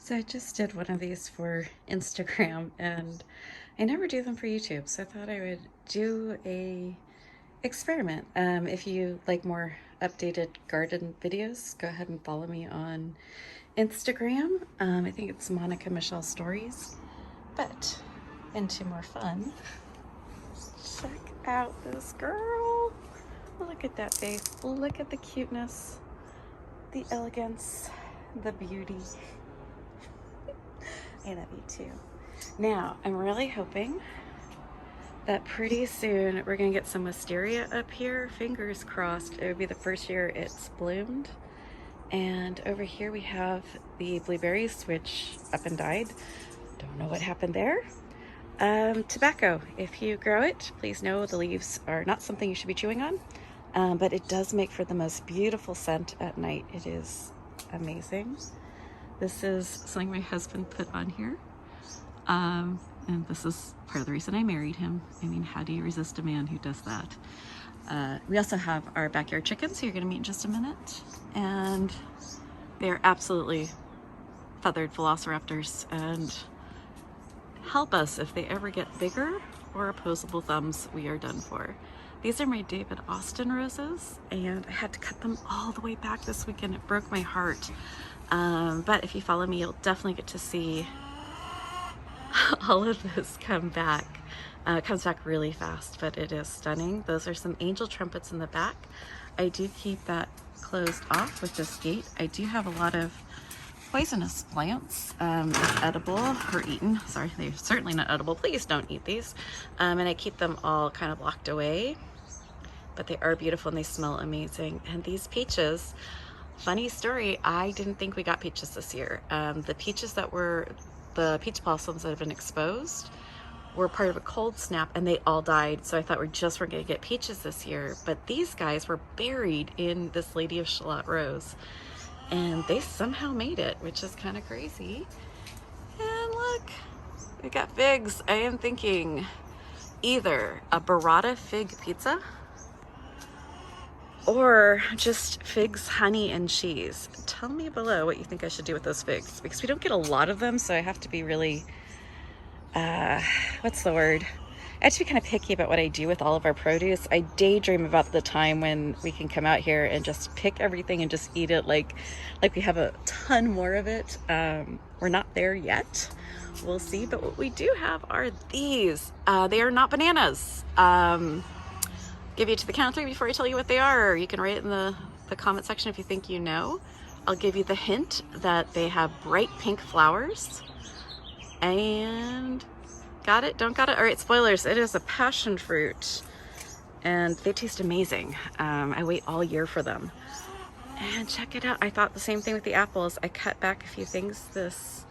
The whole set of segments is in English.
So I just did one of these for Instagram and I never do them for YouTube, so I thought I would do a experiment. If you like more updated garden videos, go ahead and follow me on Instagram. I think it's Monica Michelle Stories. But into more fun, check out this girl. Look at that face. Look at the cuteness, the elegance, the beauty. I love you too. Now, I'm really hoping that pretty soon we're gonna get some wisteria up here. Fingers crossed it would be the first year it's bloomed. And over here we have the blueberries, which up and died. Don't know what happened there. Tobacco, if you grow it, please know the leaves are not something you should be chewing on, but it does make for the most beautiful scent at night. It is amazing. This is something my husband put on here. And this is part of the reason I married him. I mean, how do you resist a man who does that? We also have our backyard chickens who you're gonna meet in just a minute. And they're absolutely feathered velociraptors and help us if they ever get bigger or opposable thumbs, we are done for. These are my David Austin roses and I had to cut them all the way back this weekend. It broke my heart. But if you follow me, you'll definitely get to see all of this come back. It comes back really fast, but it is stunning. Those are some angel trumpets in the back. I do keep that closed off with this gate. I do have a lot of poisonous plants, edible or eaten. Sorry, they're certainly not edible. Please don't eat these. And I keep them all kind of locked away, but they are beautiful and they smell amazing. And these peaches, funny story, I didn't think we got peaches this year. The peaches that were, the peach blossoms that have been exposed were part of a cold snap and they all died. So I thought we're going to get peaches this year, but these guys were buried in this Lady of Shalott rose and they somehow made it, which is kind of crazy. And look, we got figs. I am thinking either a burrata fig pizza or just figs, honey, and cheese. Tell me below what you think I should do with those figs, because we don't get a lot of them, so I have to be really, what's the word? I have to be kind of picky about what I do with all of our produce. I daydream about the time when we can come out here and just pick everything and just eat it like we have a ton more of it. We're not there yet. We'll see, but what we do have are these. They are not bananas. Give you to the count of 3 before I tell you what they are. You can write it in the comment section if you think you know. I'll give you the hint that they have bright pink flowers. And got it? Don't got it? All right, spoilers. It is a passion fruit and they taste amazing. I wait all year for them. And check it out. I thought the same thing with the apples. I cut back a few things this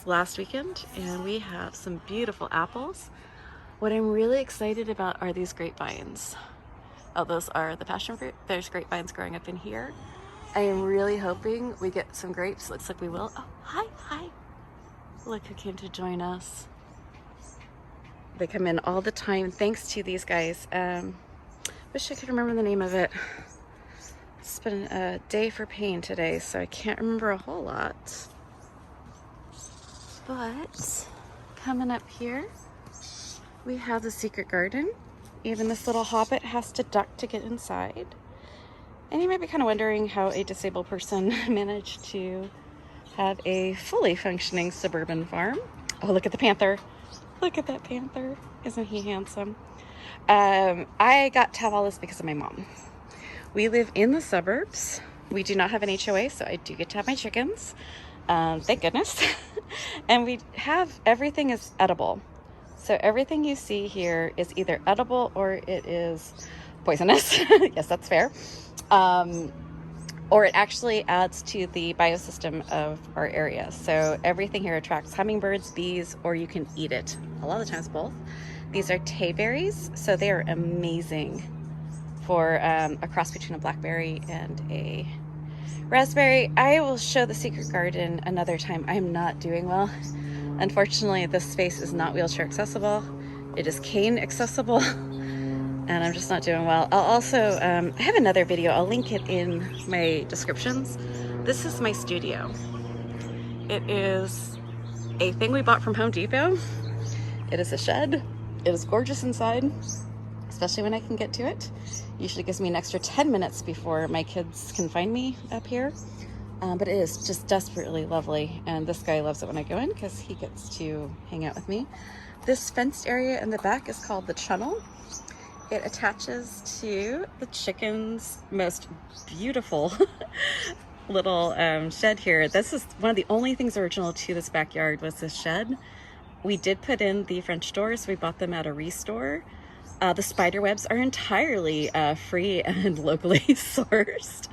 last weekend and we have some beautiful apples. What I'm really excited about are these grapevines. Oh, those are the passion fruit. There's grapevines growing up in here. I am really hoping we get some grapes. Looks like we will. Oh, hi. Look who came to join us. They come in all the time thanks to these guys. Wish I could remember the name of it. It's been a day for pain today, so I can't remember a whole lot. But coming up here, we have the secret garden. Even this little hobbit has to duck to get inside. And you might be kind of wondering how a disabled person managed to have a fully functioning suburban farm. Oh, look at the panther. Look at that panther. Isn't he handsome? I got to have all this because of my mom. We live in the suburbs. We do not have an HOA, so I do get to have my chickens. Thank goodness. And we have, everything is edible. So everything you see here is either edible or it is poisonous. Yes, that's fair. Or it actually adds to the biosystem of our area. So everything here attracts hummingbirds, bees, or you can eat it. A lot of the times both. These are tayberries, so they are amazing for a cross between a blackberry and a raspberry. I will show the secret garden another time. I'm not doing well. Unfortunately, this space is not wheelchair accessible. It is cane accessible. and I'm just not doing well. I'll also, I have another video, I'll link it in my descriptions. This is my studio. It is a thing we bought from Home Depot. It is a shed. It is gorgeous inside, especially when I can get to it. Usually gives me an extra 10 minutes before my kids can find me up here. But it is just desperately lovely, and this guy loves it when I go in because he gets to hang out with me. This fenced area in the back is called the chunnel. It attaches to the chicken's most beautiful little shed here. This is one of the only things original to this backyard was this shed. We did put in the French doors. We bought them at a restore. The spider webs are entirely free and locally sourced.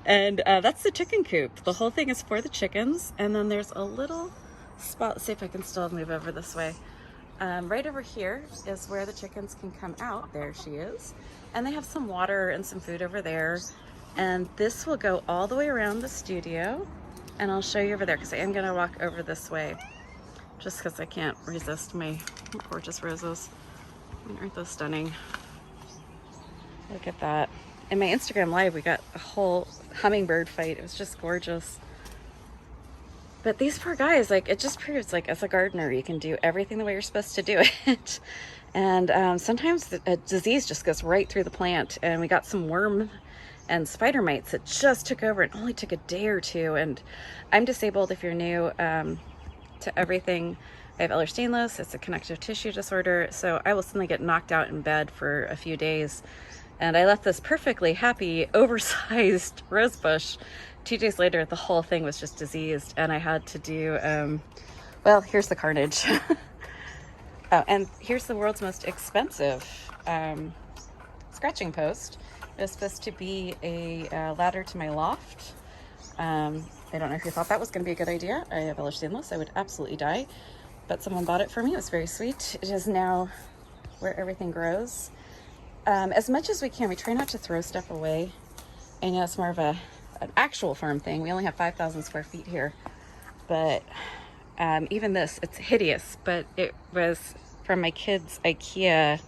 And that's the chicken coop. The whole thing is for the chickens. And then there's a little spot. Let's see if I can still move over this way. Right over here is where the chickens can come out. There she is. And they have some water and some food over there. And this will go all the way around the studio. And I'll show you over there because I am going to walk over this way just because I can't resist my gorgeous roses. Aren't those stunning? Look at that. In my Instagram live, we got a whole hummingbird fight. It was just gorgeous. But these poor guys, like, it just proves, like, as a gardener, you can do everything the way you're supposed to do it. And sometimes a disease just goes right through the plant. And we got some worm and spider mites that just took over. It only took a day or two. And I'm disabled if you're new to everything. I have Ehlers-Danlos. It's a connective tissue disorder. So I will suddenly get knocked out in bed for a few days. And I left this perfectly happy, oversized rose bush. 2 days later, the whole thing was just diseased, and I had to do, well, here's the carnage. Oh, and here's the world's most expensive scratching post. It was supposed to be a ladder to my loft. I don't know if you thought that was going to be a good idea. I have Ehlers-Danlos. I would absolutely die. But someone bought it for me. It was very sweet. It is now where everything grows. As much as we can, we try not to throw stuff away. I know it's more of an actual farm thing. We only have 5,000 square feet here. But even this, it's hideous. But it was from my kids' IKEA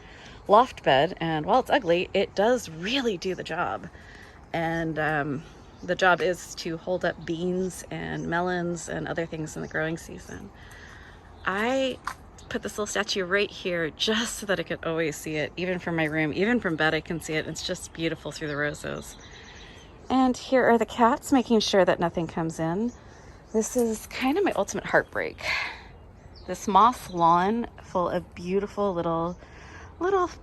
loft bed. And while it's ugly, it does really do the job. And the job is to hold up beans and melons and other things in the growing season. I put this little statue right here just so that I could always see it, even from my room, even from bed I can see it. It's just beautiful through the roses. And here are the cats, making sure that nothing comes in. This is kind of my ultimate heartbreak. This moss lawn full of beautiful little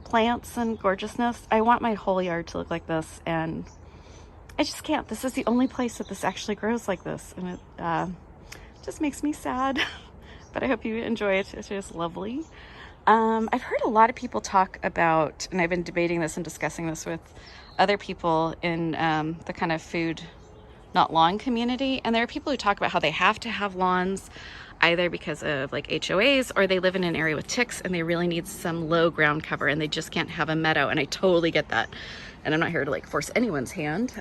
plants and gorgeousness. I want my whole yard to look like this, and I just can't. This is the only place that this actually grows like this, and it just makes me sad. But I hope you enjoy it. It's just lovely. I've heard a lot of people talk about, and I've been debating this and discussing this with other people in the kind of food, not lawn community. And there are people who talk about how they have to have lawns either because of like HOAs, or they live in an area with ticks and they really need some low ground cover and they just can't have a meadow. And I totally get that. And I'm not here to like force anyone's hand.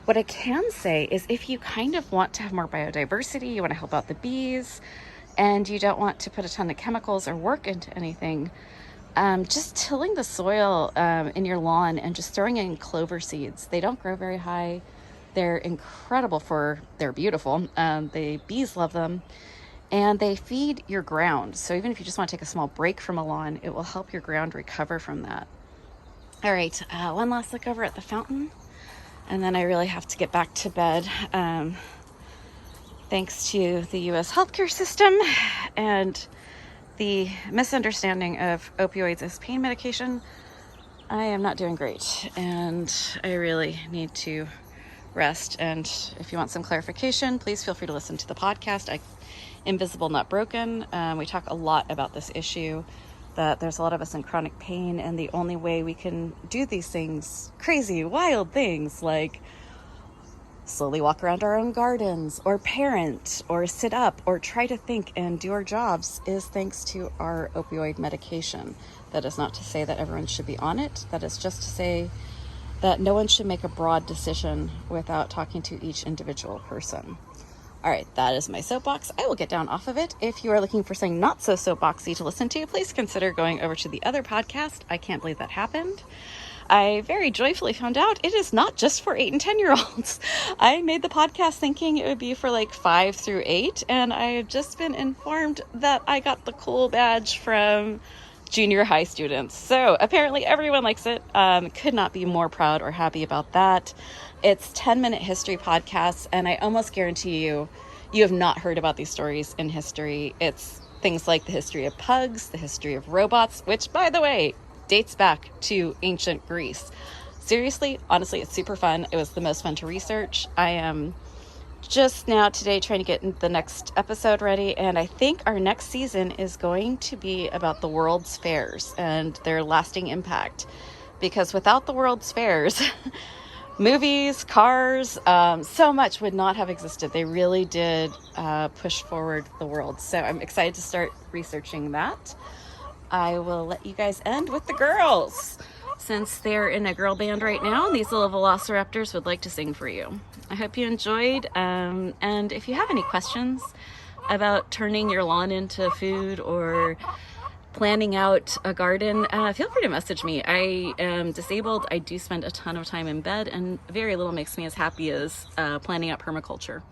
What I can say is if you kind of want to have more biodiversity, you want to help out the bees, and you don't want to put a ton of chemicals or work into anything, just tilling the soil in your lawn and just throwing in clover seeds. They don't grow very high. They're incredible they're beautiful. The bees love them, and they feed your ground. So even if you just want to take a small break from a lawn, it will help your ground recover from that. All right, one last look over at the fountain. And then I really have to get back to bed. Thanks to the US healthcare system and the misunderstanding of opioids as pain medication, I am not doing great. And I really need to rest. And if you want some clarification, please feel free to listen to the podcast, Invisible Not Broken. We talk a lot about this issue, that there's a lot of us in chronic pain, and the only way we can do these things, crazy, wild things, like slowly walk around our own gardens, or parent, or sit up, or try to think and do our jobs, is thanks to our opioid medication. That is not to say that everyone should be on it. That is just to say that no one should make a broad decision without talking to each individual person. All right, that is my soapbox. I will get down off of it. If you are looking for something not so soapboxy to listen to, please consider going over to the other podcast. I can't believe that happened. I very joyfully found out it is not just for 8 and 10-year-olds. I made the podcast thinking it would be for like 5 through 8, and I have just been informed that I got the cool badge from junior high students. So apparently everyone likes it. Could not be more proud or happy about that. It's 10-minute history podcasts, and I almost guarantee you have not heard about these stories in history. It's things like the history of pugs, the history of robots, which, by the way, dates back to ancient Greece. Seriously, honestly, it's super fun. It was the most fun to research. I am just now today trying to get the next episode ready, and I think our next season is going to be about the World's Fairs and their lasting impact. Because without the World's Fairs, movies, cars, so much would not have existed. They really did push forward the world. So I'm excited to start researching that. I will let you guys end with the girls, since they're in a girl band right now, and these little velociraptors would like to sing for you. I hope you enjoyed, and if you have any questions about turning your lawn into food or planning out a garden, feel free to message me. I am disabled. I do spend a ton of time in bed, and very little makes me as happy as planning out permaculture.